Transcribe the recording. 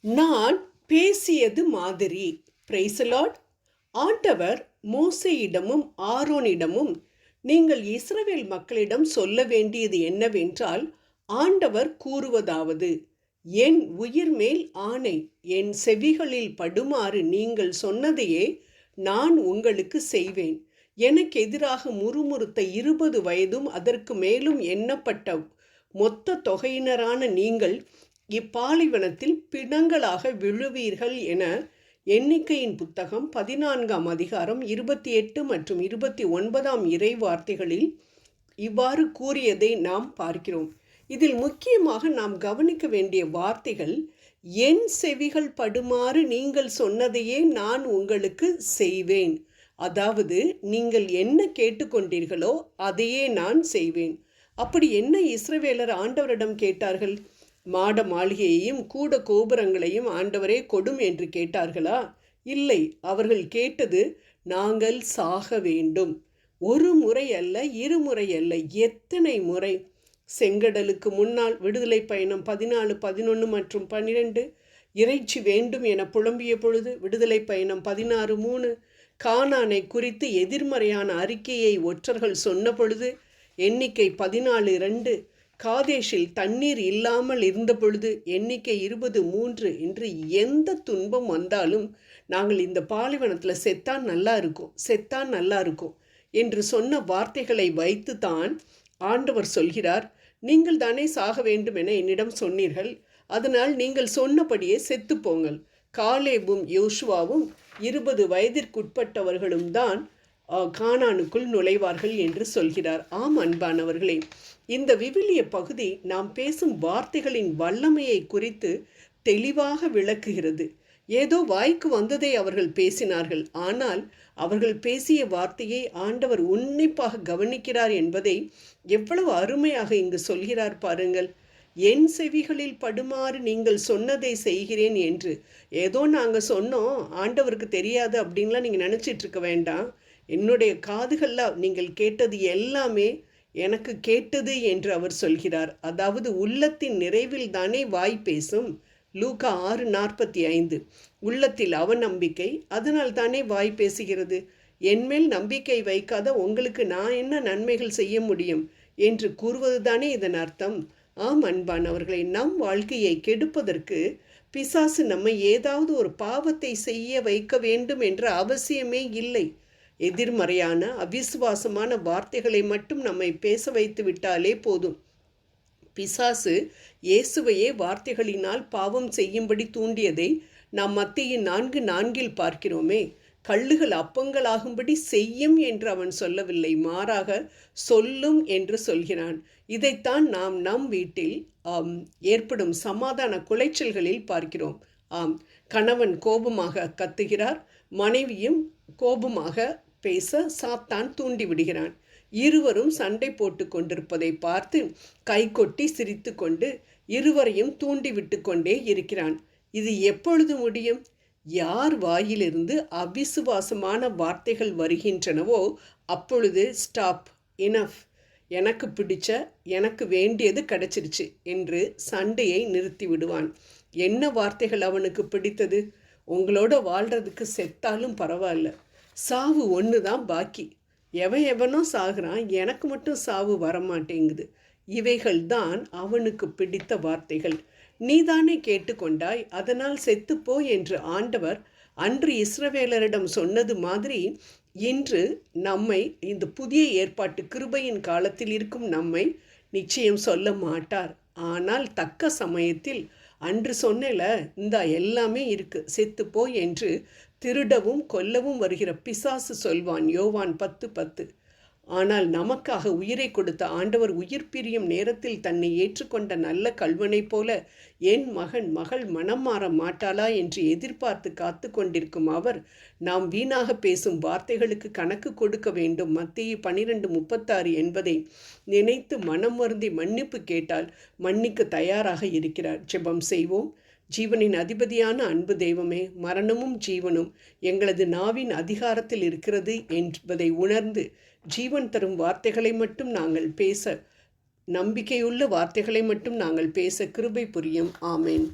நான் பேசியது மாதிரி. Praise lord. ஆண்டவர் மோசேயிடமும் ஆரோனிடமும் நீங்கள் இஸ்ரவேல் மக்களிடம் சொல்ல வேண்டியது என்னவென்றால், ஆண்டவர் கூறுவதாவது, என் உயிர் மேல் ஆணை, என் செவிகளில் படுமாறு நீங்கள் சொன்னதையே நான் உங்களுக்கு செய்வேன். எனக்கு எதிராக முறுமுறுத்த 20 வயதும் அதற்கு மேலும் எண்ணப்பட்ட மொத்த தொகையினரான நீங்கள் இப்பாலைவனத்தில் பிணங்களாக விழுவீர்கள் என எண்ணிக்கையின் புத்தகம் 14ஆம் அதிகாரம் 28 மற்றும் 29ஆம் இறை வார்த்தைகளில் இவ்வாறு கூறியதை நாம் பார்க்கிறோம். இதில் முக்கியமாக நாம் கவனிக்க வேண்டிய வார்த்தைகள், என் செவிகள் படுமாறு நீங்கள் சொன்னதையே நான் உங்களுக்கு செய்வேன். அதாவது நீங்கள் என்ன கேட்டுக்கொண்டீர்களோ அதையே நான் செய்வேன். அப்படி என்ன இஸ்ரவேலர் ஆண்டவரிடம் கேட்டார்கள்? மாட மாளிகையையும் கூட கோபுரங்களையும் ஆண்டவரே கொடும் என்று கேட்டார்களா? இல்லை. அவர்கள் கேட்டது, நாங்கள் சாக வேண்டும். ஒரு முறை அல்ல, இருமுறை அல்ல, எத்தனை முறை! செங்கடலுக்கு முன்னால் விடுதலை பயணம் 14, 11 மற்றும் 12, இறைச்சி வேண்டும் என புலம்பிய பொழுது விடுதலை பயணம் 16:3, கானானை குறித்து எதிர்மறையான அறிக்கையை ஒற்றர்கள் சொன்ன பொழுது எண்ணிக்கை 14:2, காதேஷில் தண்ணீர் இல்லாமல் இருந்த பொழுது எண்ணிக்கை 20:3 என்று எந்த துன்பம் வந்தாலும் நாங்கள் இந்த பாலைவனத்தில் செத்தான் நல்லா இருக்கும் என்று சொன்ன வார்த்தைகளை வைத்து தான் ஆண்டவர் சொல்கிறார், நீங்கள் தானே சாக வேண்டும் என என்னிடம் சொன்னீர்கள், அதனால் நீங்கள் சொன்னபடியே செத்துப்போங்கள். காலேபும் யோசுவாவும் 20 வயதிற்குட்பட்டவர்களும் தான் கானானுக்குள் நுழைவார்கள் என்று சொல்கிறார். ஆம் அன்பானவர்களே, இந்த விவிலிய பகுதி நாம் பேசும் வார்த்தைகளின் வல்லமையை குறித்து தெளிவாக விளக்குகிறது. ஏதோ வாய்க்கு வந்ததை அவர்கள் பேசினார்கள், ஆனால் அவர்கள் பேசிய வார்த்தையை ஆண்டவர் உன்னிப்பாக கவனிக்கிறார் என்பதை எவ்வளவு அருமையாக இங்கு சொல்கிறார் பாருங்கள். என் செவிகளில் படுமாறு நீங்கள் சொன்னதை செய்கிறேன் என்று. ஏதோ நாங்கள் சொன்னோம், ஆண்டவருக்கு தெரியாது அப்படின்லாம் நீங்கள் நினச்சிட்டு இருக்க வேண்டாம். என்னுடைய காதுகளில் நீங்கள் கேட்டது எல்லாமே எனக்கு கேட்டது என்று அவர் சொல்கிறார். அதாவது உள்ளத்தின் நிறைவில் தானே வாய் பேசும். லூக்கா 6:45. உள்ளத்தில் அவநம்பிக்கை, அதனால் தானே வாய் பேசுகிறது. என்மேல் நம்பிக்கை வைக்காத உங்களுக்கு நான் என்ன நன்மைகள் செய்ய முடியும் என்று கூறுவது தானே இதன் அர்த்தம். ஆம் அன்பானவர்களை, நம் வாழ்க்கையை கெடுப்பதற்கு பிசாசு நம்மை ஏதாவது ஒரு பாவத்தை செய்ய வைக்க வேண்டும் என்ற அவசியமே இல்லை. எதிர்மறையான அவிசுவாசமான வார்த்தைகளை மட்டும் நம்மை பேச வைத்து விட்டாலே போதும். பிசாசு இயேசுவையே வார்த்தைகளினால் பாவம் செய்யும்படி தூண்டியதை நாம் மத்தேயு 4:4 பார்க்கிறோமே. கல்லுகள் அப்பங்களாகும்படி செய்யும் என்று அவன் சொல்லவில்லை, மாறாக சொல்லும் என்று சொல்கிறான். இதைத்தான் நாம் நம் வீட்டில் ஏற்படும் சமாதான குலைச்சல்களில் பார்க்கிறோம். ஆம், கணவன் கோபமாக கத்துகிறார், மனைவியும் கோபமாக பேச சாத்தான் தூண்டிவிடுகிறான். இருவரும் சண்டை போட்டு கொண்டிருப்பதை பார்த்து கை கொட்டி சிரித்து கொண்டு இருவரையும் தூண்டிவிட்டு கொண்டே இருக்கிறான். இது எப்பொழுது முடியும்? யார் வாயிலிருந்து அவிசுவாசமான வார்த்தைகள் வருகின்றனவோ அப்பொழுது ஸ்டாப், இனஃப், எனக்கு பிடிச்ச, எனக்கு வேண்டியது கிடைச்சிருச்சு என்று சண்டையை நிறுத்தி விடுவான். என்ன வார்த்தைகள் அவனுக்கு பிடித்தது? உங்களோட வாழ்கிறதுக்கு செத்தாலும் பரவாயில்ல, சாவு ஒன்று தான் பாக்கி, எவனோ சாகுறான், எனக்கு மட்டும் சாவு வரமாட்டேங்குது. இவைகள்தான் அவனுக்கு பிடித்த வார்த்தைகள். நீதானே கேட்டுக்கொண்டாய், அதனால் செத்துப்போ என்று ஆண்டவர் அன்று இஸ்ரவேலரிடம் சொன்னது மாதிரி இன்று நம்மை, இந்த புதிய ஏற்பாட்டு கிருபையின் காலத்தில் இருக்கும் நம்மை நிச்சயம் சொல்ல மாட்டார். ஆனால் தக்க சமயத்தில் அன்று சொன்னல, இந்த எல்லாமே இருக்கு, செத்துப்போ என்று திருடவும் கொல்லவும் வருகிற பிசாசு சொல்வான். யோவான் 10:10. ஆனால் நமக்காக உயிரை கொடுத்த ஆண்டவர் உயிர் பிரியும் நேரத்தில் தன்னை ஏற்றுக்கொண்ட நல்ல கல்வனைப் போல என் மகன் மகள் மனம் மாற மாட்டாளா என்று எதிர்பார்த்து காத்து கொண்டிருக்கும் அவர் நாம் வீணாக பேசும் வார்த்தைகளுக்கு கணக்கு கொடுக்க வேண்டும். மத்தேயு 12:36 என்பதை நினைத்து மனம் வருந்தி மன்னிப்பு கேட்டால் மன்னிக்க தயாராக இருக்கிறார். ஜெபம் செய்வோம். ஜீவனின் அதிபதியான அன்பு தெய்வமே, மரணமும் ஜீவனும் எங்களது நாவின் அதிகாரத்தில் இருக்கிறது என்பதை உணர்ந்து ஜீவன் தரும் வார்த்தைகளை மட்டும் நாங்கள் பேச, நம்பிக்கையுள்ள வார்த்தைகளை மட்டும் நாங்கள் பேச கிருபை புரியும். ஆமேன்.